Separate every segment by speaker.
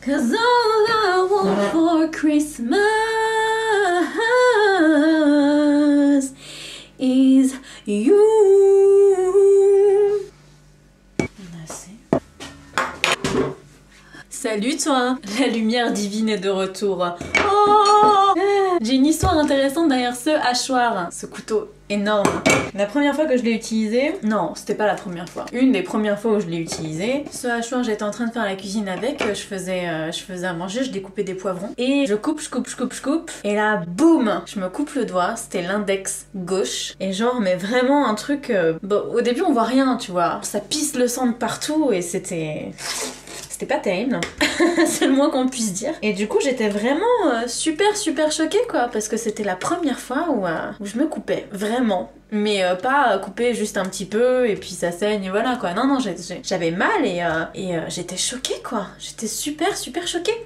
Speaker 1: 'Cause all I want for Christmas is you. Salut toi, la lumière divine est de retour. Oh, j'ai une histoire intéressante derrière ce hachoir, ce couteau énorme. La première fois que je l'ai utilisé, non, c'était pas la première fois. Une des premières fois où je l'ai utilisé, ce hachoir, j'étais en train de faire la cuisine avec, je faisais à manger, je découpais des poivrons et je coupe, et là, boum, je me coupe le doigt, c'était l'index gauche et genre, mais vraiment un truc. Bon, au début, on voit rien, tu vois, ça pisse le sang de partout et c'était pas terrible, c'est le moins qu'on puisse dire. Et du coup j'étais vraiment super choquée quoi, parce que c'était la première fois où je me coupais, vraiment. Mais pas couper juste un petit peu et puis ça saigne, voilà quoi. Non, j'avais mal et j'étais choquée quoi. J'étais super choquée.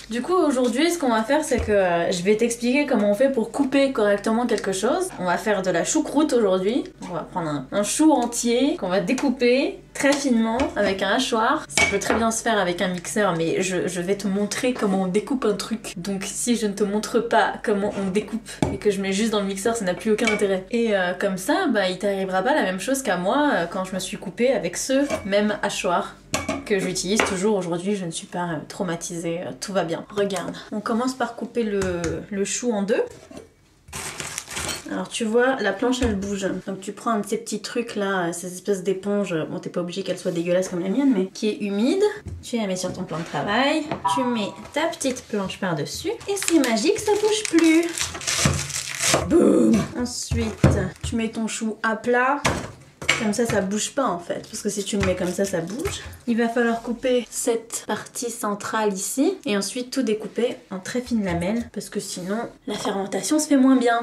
Speaker 1: Du coup aujourd'hui ce qu'on va faire c'est que je vais t'expliquer comment on fait pour couper correctement quelque chose. On va faire de la choucroute aujourd'hui. On va prendre un chou entier qu'on va découper très finement avec un hachoir. Ça peut très bien se faire avec un mixeur mais je vais te montrer comment on découpe un truc. Donc si je ne te montre pas comment on découpe et que je mets juste dans le mixeur, ça n'a plus aucun intérêt. Et comme ça, bah il t'arrivera pas la même chose qu'à moi quand je me suis coupée avec ce même hachoir que j'utilise toujours aujourd'hui. Je ne suis pas traumatisée, tout va bien. Regarde, on commence par couper le chou en deux. Alors tu vois, la planche elle bouge, donc tu prends un de ces petits trucs là, ces espèces d'éponges, bon t'es pas obligé qu'elle soit dégueulasse comme la mienne, mais qui est humide, tu la mets sur ton plan de travail, tu mets ta petite planche par dessus, et c'est magique, ça bouge plus. Boum. Ensuite, tu mets ton chou à plat. Comme ça bouge pas en fait, parce que si tu le mets comme ça bouge. Il va falloir couper cette partie centrale ici, et ensuite tout découper en très fines lamelles, parce que sinon la fermentation se fait moins bien.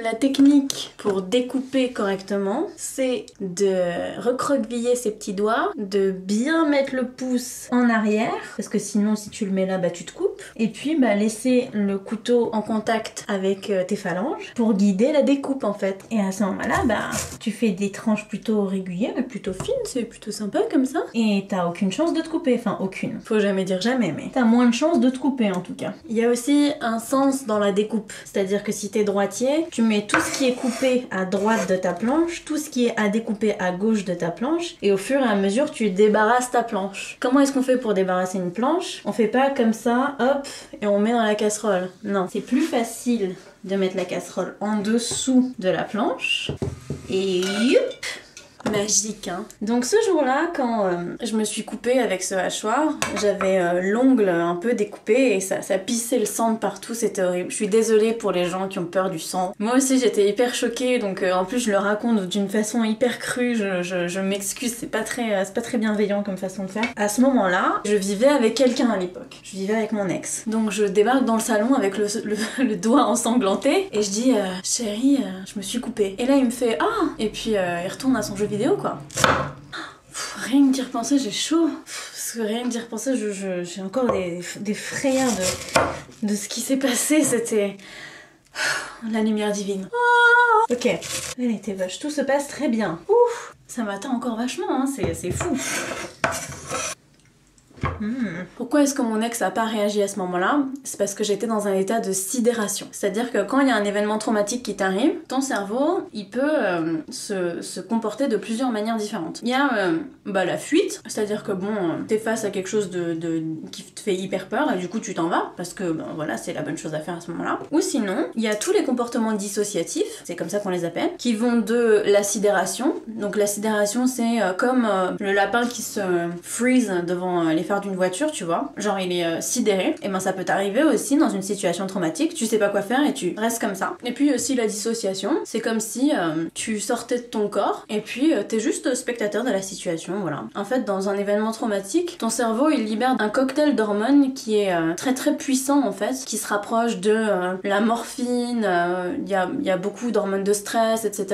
Speaker 1: La technique pour découper correctement, c'est de recroqueviller ses petits doigts, de bien mettre le pouce en arrière, parce que sinon si tu le mets là, bah tu te coupes. Et puis bah laisser le couteau en contact avec tes phalanges pour guider la découpe en fait. Et à ce moment-là, bah tu fais des tranches plutôt régulières et plutôt fines, c'est plutôt sympa comme ça. Et t'as aucune chance de te couper, enfin aucune. Faut jamais dire jamais, mais t'as moins de chances de te couper en tout cas. Il y a aussi un sens dans la découpe, c'est-à-dire que si t'es droitier, tu mets tout ce qui est coupé à droite de ta planche, tout ce qui est à découper à gauche de ta planche, et au fur et à mesure tu débarrasses ta planche. Comment est-ce qu'on fait pour débarrasser une planche? On fait pas comme ça, hop, et on met dans la casserole. Non, c'est plus facile de mettre la casserole en dessous de la planche, et youp, magique hein. Donc ce jour-là, quand je me suis coupée avec ce hachoir, j'avais l'ongle un peu découpé et ça pissait le sang de partout, c'était horrible. Je suis désolée pour les gens qui ont peur du sang. Moi aussi j'étais hyper choquée, donc en plus je le raconte d'une façon hyper crue, je m'excuse, c'est pas très bienveillant comme façon de faire. À ce moment-là, je vivais avec quelqu'un à l'époque. Je vivais avec mon ex. Donc je débarque dans le salon avec le doigt ensanglanté et je dis chérie, je me suis coupée. Et là il me fait ah, et puis il retourne à son jeu vidéo quoi. Rien que d'y repenser j'ai chaud. Parce que rien que d'y repenser j'ai encore des frayeurs de ce qui s'est passé. C'était la lumière divine. Ok, elle était vache, tout se passe très bien. Ouf, ça m'atteint encore vachement hein, c'est fou. Pourquoi est-ce que mon ex a pas réagi à ce moment-là? C'est parce que j'étais dans un état de sidération. C'est-à-dire que quand il y a un événement traumatique qui t'arrive, ton cerveau, il peut se comporter de plusieurs manières différentes. Il y a la fuite, c'est-à-dire que bon, t'es face à quelque chose qui te fait hyper peur et du coup tu t'en vas, parce que voilà, c'est la bonne chose à faire à ce moment-là. Ou sinon, il y a tous les comportements dissociatifs, c'est comme ça qu'on les appelle, qui vont de la sidération. Donc la sidération, c'est comme le lapin qui se freeze devant les phares d'une voiture, tu vois, genre il est sidéré, et ben ça peut t'arriver aussi dans une situation traumatique, tu sais pas quoi faire et tu restes comme ça. Et puis aussi la dissociation, c'est comme si tu sortais de ton corps et puis t'es juste spectateur de la situation, voilà. En fait, dans un événement traumatique, ton cerveau il libère un cocktail d'hormones qui est très puissant en fait, qui se rapproche de la morphine, il y a beaucoup d'hormones de stress, etc.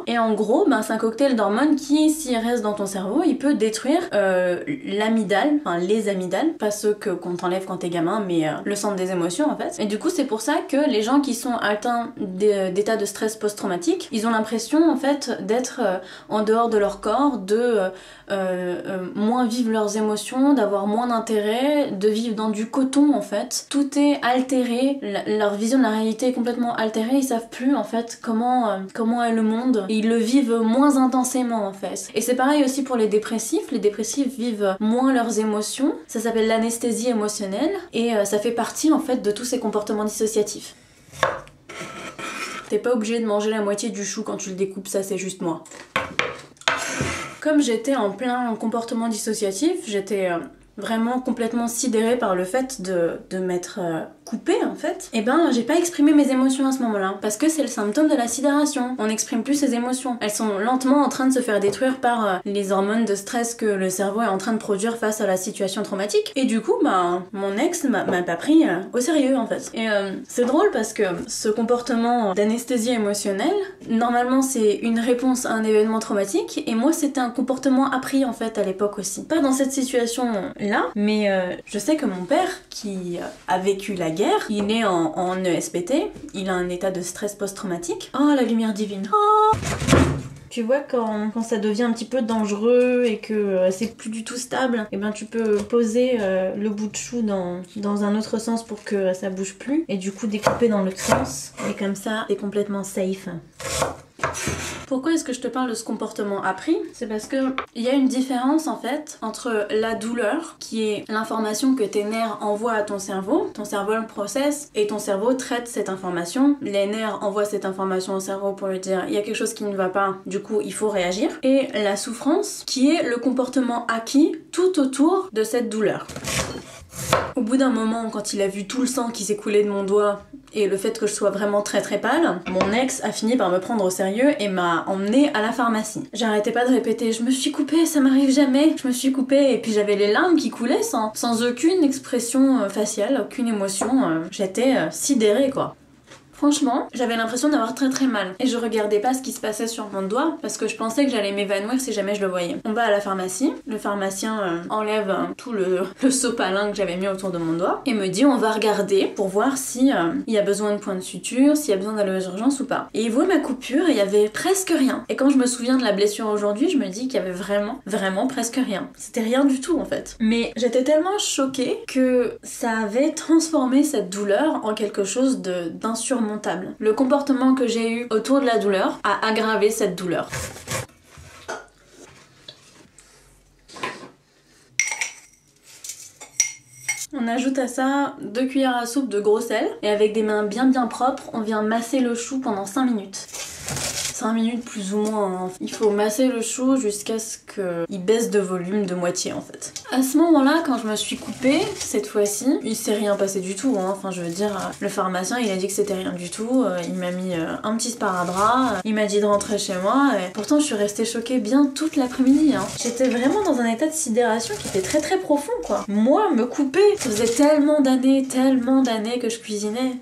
Speaker 1: Et en gros, c'est un cocktail d'hormones qui, s'il reste dans ton cerveau, il peut détruire l'amygdale, enfin les amygdales, pas ceux qu'on t'enlève quand t'es gamin, mais le centre des émotions en fait. Et du coup c'est pour ça que les gens qui sont atteints d'état de stress post-traumatique, ils ont l'impression en fait d'être en dehors de leur corps, de moins vivre leurs émotions, d'avoir moins d'intérêt, de vivre dans du coton en fait. Tout est altéré, leur vision de la réalité est complètement altérée, ils savent plus en fait comment est le monde, et ils le vivent moins intensément en fait. Et c'est pareil aussi pour les dépressifs vivent moins leurs émotions, ça s'appelle l'anesthésie émotionnelle, et ça fait partie en fait de tous ces comportements dissociatifs. T'es pas obligé de manger la moitié du chou quand tu le découpes, ça c'est juste moi. Comme j'étais en plein comportement dissociatif, j'étais vraiment complètement sidérée par le fait de m'être coupée en fait, et ben j'ai pas exprimé mes émotions à ce moment-là, parce que c'est le symptôme de la sidération. On n'exprime plus ses émotions. Elles sont lentement en train de se faire détruire par les hormones de stress que le cerveau est en train de produire face à la situation traumatique. Et du coup, bah, mon ex m'a pas pris au sérieux en fait. Et c'est drôle parce que ce comportement d'anesthésie émotionnelle, normalement c'est une réponse à un événement traumatique, et moi c'était un comportement appris en fait à l'époque aussi. Pas dans cette situation là, mais je sais que mon père qui a vécu la guerre, il est en ESPT, il a un état de stress post-traumatique. Oh la lumière divine. Oh, tu vois quand ça devient un petit peu dangereux et que c'est plus du tout stable, et ben tu peux poser le bout de chou dans un autre sens pour que ça bouge plus, et du coup découper dans l'autre sens, et comme ça c'est complètement safe. Pourquoi est-ce que je te parle de ce comportement appris? C'est parce que il y a une différence en fait entre la douleur, qui est l'information que tes nerfs envoient à ton cerveau le processe, et ton cerveau traite cette information, les nerfs envoient cette information au cerveau pour lui dire il y a quelque chose qui ne va pas, du coup il faut réagir, et la souffrance, qui est le comportement acquis tout autour de cette douleur. Au bout d'un moment, quand il a vu tout le sang qui s'écoulait de mon doigt et le fait que je sois vraiment très très pâle, mon ex a fini par me prendre au sérieux et m'a emmenée à la pharmacie. J'arrêtais pas de répéter « je me suis coupée, ça m'arrive jamais, je me suis coupée » et puis j'avais les larmes qui coulaient sans aucune expression faciale, aucune émotion, j'étais sidérée quoi. Franchement, j'avais l'impression d'avoir très très mal. Et je regardais pas ce qui se passait sur mon doigt parce que je pensais que j'allais m'évanouir si jamais je le voyais. On va à la pharmacie, le pharmacien enlève tout le sopalin que j'avais mis autour de mon doigt et me dit on va regarder pour voir si il y a besoin de points de suture, s'il y a besoin d'aller aux urgences ou pas. Et il voit ma coupure et il y avait presque rien. Et quand je me souviens de la blessure aujourd'hui, je me dis qu'il y avait vraiment presque rien. C'était rien du tout en fait. Mais j'étais tellement choquée que ça avait transformé cette douleur en quelque chose d'insurmontable. Le comportement que j'ai eu autour de la douleur a aggravé cette douleur. On ajoute à ça 2 cuillères à soupe de gros sel et avec des mains bien propres, on vient masser le chou pendant 5 minutes. 5 minutes plus ou moins, hein. Il faut masser le chou jusqu'à ce qu'il baisse de volume de moitié en fait. À ce moment-là, quand je me suis coupée, cette fois-ci, il s'est rien passé du tout, hein. Enfin je veux dire, le pharmacien il a dit que c'était rien du tout, il m'a mis un petit sparadrap, il m'a dit de rentrer chez moi, et pourtant je suis restée choquée bien toute l'après-midi, hein. J'étais vraiment dans un état de sidération qui était très très profond quoi. Moi, me couper, ça faisait tellement d'années que je cuisinais.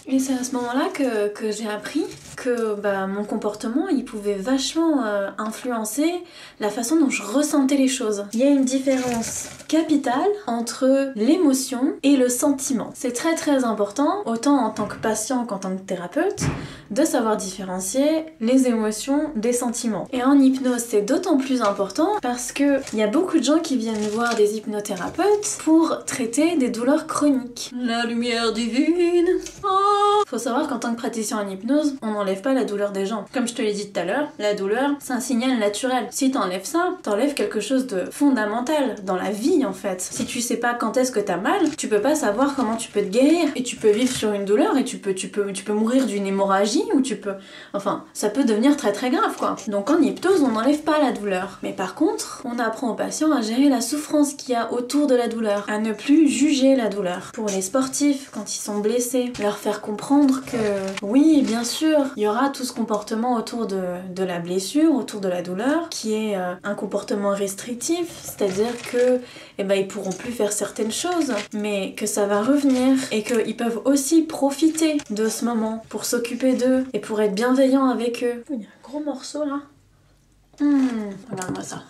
Speaker 1: Et c'est à ce moment-là que j'ai appris que mon comportement il pouvait vachement influencer la façon dont je ressentais les choses. Il y a une différence capitale entre l'émotion et le sentiment. C'est très très important, autant en tant que patient qu'en tant que thérapeute, de savoir différencier les émotions des sentiments. Et en hypnose c'est d'autant plus important parce que il y a beaucoup de gens qui viennent voir des hypnothérapeutes pour traiter des douleurs chroniques. La lumière divine. Oh. Faut savoir qu'en tant que praticien en hypnose, on n'enlève pas la douleur des gens. Comme je te l'ai dit tout à l'heure, la douleur, c'est un signal naturel. Si t'enlèves ça, t'enlèves quelque chose de fondamental dans la vie en fait. Si tu sais pas quand est-ce que t'as mal, tu peux pas savoir comment tu peux te guérir. Et tu peux vivre sur une douleur et tu peux mourir d'une hémorragie ou tu peux... Enfin, ça peut devenir très très grave quoi. Donc en hypnose, on n'enlève pas la douleur. Mais par contre, on apprend aux patients à gérer la souffrance qu'il y a autour de la douleur. À ne plus juger la douleur. Pour les sportifs, quand ils sont blessés, leur faire comprendre que oui, bien sûr, il y aura tout ce comportement autour de la blessure, autour de la douleur, qui est un comportement restrictif, c'est-à-dire que ils pourront plus faire certaines choses, mais que ça va revenir et qu'ils peuvent aussi profiter de ce moment pour s'occuper d'eux et pour être bienveillants avec eux. Il y a un gros morceau là. Regarde-moi ça.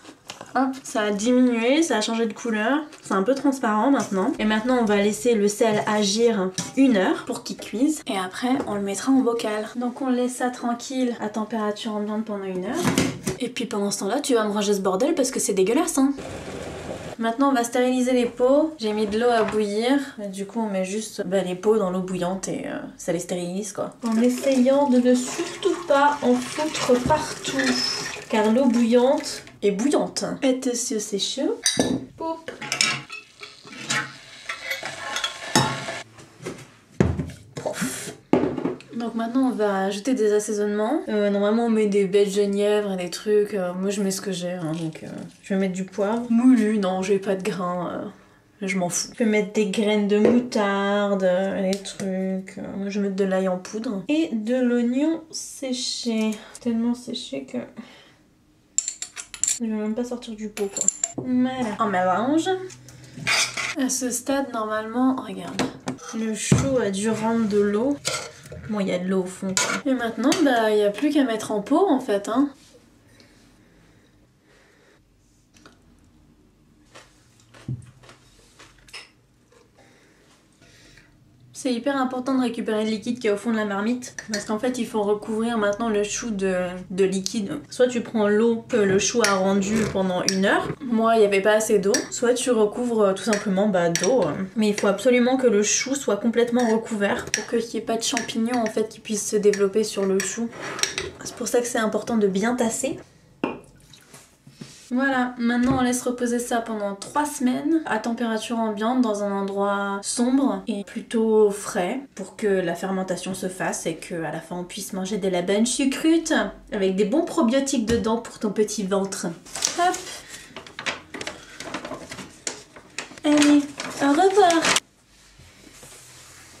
Speaker 1: Hop, ça a diminué, ça a changé de couleur. C'est un peu transparent maintenant. Et maintenant on va laisser le sel agir 1 heure pour qu'il cuise. Et après on le mettra en bocal. Donc on laisse ça tranquille à température ambiante pendant 1 heure. Et puis pendant ce temps-là, tu vas me ranger ce bordel parce que c'est dégueulasse, hein. Maintenant on va stériliser les pots. J'ai mis de l'eau à bouillir. Et du coup on met juste les pots dans l'eau bouillante et ça les stérilise quoi. En essayant de ne surtout pas en foutre partout. Car l'eau bouillante est bouillante. Attention c'est chaud. Poup. Donc maintenant on va ajouter des assaisonnements. Normalement on met des baies de genièvre et des trucs. Moi je mets ce que j'ai, hein, donc je vais mettre du poivre. Moulu, non j'ai pas de grains, je m'en fous. Je vais mettre des graines de moutarde, des trucs. Moi je vais mettre de l'ail en poudre. Et de l'oignon séché. Tellement séché que... je vais même pas sortir du pot quoi. Voilà. On mélange. À ce stade normalement, regarde. Le chou a dû rendre de l'eau. Bon, il y a de l'eau au fond quoi. Et maintenant, il n'y a plus qu'à mettre en pot en fait, hein. C'est hyper important de récupérer le liquide qui est au fond de la marmite parce qu'en fait il faut recouvrir maintenant le chou de liquide. Soit tu prends l'eau que le chou a rendue pendant 1 heure, moi il n'y avait pas assez d'eau, soit tu recouvres tout simplement d'eau. Mais il faut absolument que le chou soit complètement recouvert pour qu'il n'y ait pas de champignons en fait qui puissent se développer sur le chou. C'est pour ça que c'est important de bien tasser. Voilà, maintenant on laisse reposer ça pendant 3 semaines à température ambiante dans un endroit sombre et plutôt frais pour que la fermentation se fasse et qu'à la fin on puisse manger de la bonne choucroute avec des bons probiotiques dedans pour ton petit ventre. Hop. Allez, au revoir.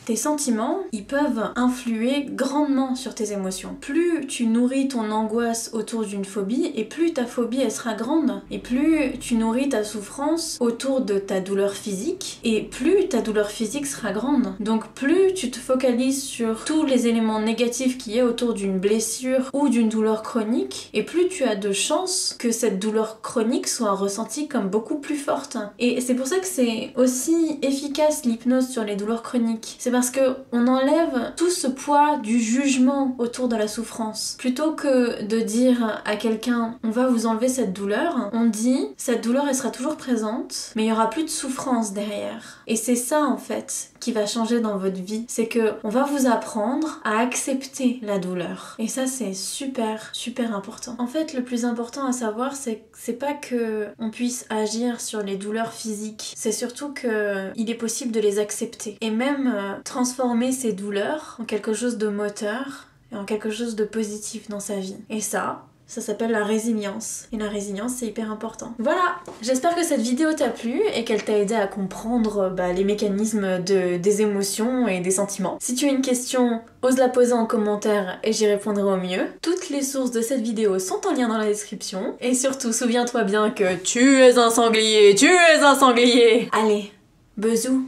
Speaker 1: Tes sentiments, ils peuvent influer grandement sur tes émotions. Plus tu nourris ton angoisse autour d'une phobie, et plus ta phobie elle sera grande. Et plus tu nourris ta souffrance autour de ta douleur physique, et plus ta douleur physique sera grande. Donc plus tu te focalises sur tous les éléments négatifs qu'il y a autour d'une blessure ou d'une douleur chronique, et plus tu as de chances que cette douleur chronique soit ressentie comme beaucoup plus forte. Et c'est pour ça que c'est aussi efficace l'hypnose sur les douleurs chroniques. C'est parce que on enlève tout ce poids du jugement autour de la souffrance. Plutôt que de dire à quelqu'un on va vous enlever cette douleur, on dit cette douleur elle sera toujours présente, mais il y aura plus de souffrance derrière. Et c'est ça en fait qui va changer dans votre vie, c'est que on va vous apprendre à accepter la douleur. Et ça c'est super important. En fait le plus important à savoir c'est pas que on puisse agir sur les douleurs physiques, c'est surtout que il est possible de les accepter. Et même transformer ces douleurs en quelque chose de moteur et en quelque chose de positif dans sa vie. Et ça s'appelle la résilience. Et la résilience, c'est hyper important. Voilà, j'espère que cette vidéo t'a plu et qu'elle t'a aidé à comprendre les mécanismes des émotions et des sentiments. Si tu as une question, ose la poser en commentaire et j'y répondrai au mieux. Toutes les sources de cette vidéo sont en lien dans la description. Et surtout, souviens-toi bien que tu es un sanglier, tu es un sanglier. Allez, bisous.